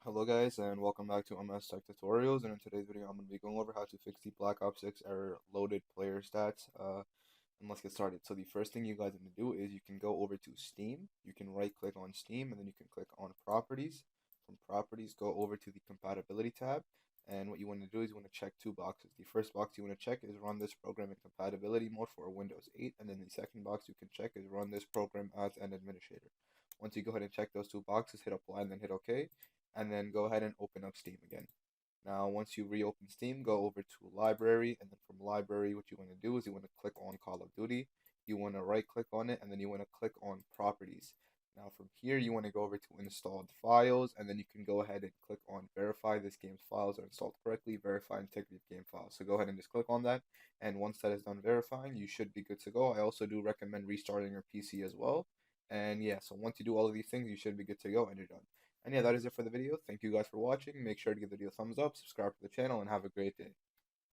Hello guys and welcome back to MS Tech Tutorials, and in today's video I'm going to be going over how to fix the Black Ops 6 error loaded player stats. And let's get started. So the first thing you guys need to do is you can go over to Steam. You can right click on Steam and then you can click on Properties. From Properties, go over to the Compatibility tab, and what you want to do is you want to check two boxes. The first box you want to check is run this program in compatibility mode for Windows 8, and then the second box you can check is run this program as an administrator. Once you go ahead and check those two boxes, hit apply and then hit OK, and then go ahead and open up Steam again. Now, once you reopen Steam, go over to Library, and then from Library, what you want to do is you want to click on Call of Duty. You want to right click on it, and then you want to click on Properties. Now, from here, you want to go over to Installed Files, and then you can go ahead and click on Verify this game's files are installed correctly, verify integrity of game files. So go ahead and just click on that, and once that is done verifying, you should be good to go. I also do recommend restarting your PC as well. And yeah, so once you do all of these things, you should be good to go, and you're done. And yeah, that is it for the video. Thank you guys for watching. Make sure to give the video a thumbs up, subscribe to the channel, and have a great day.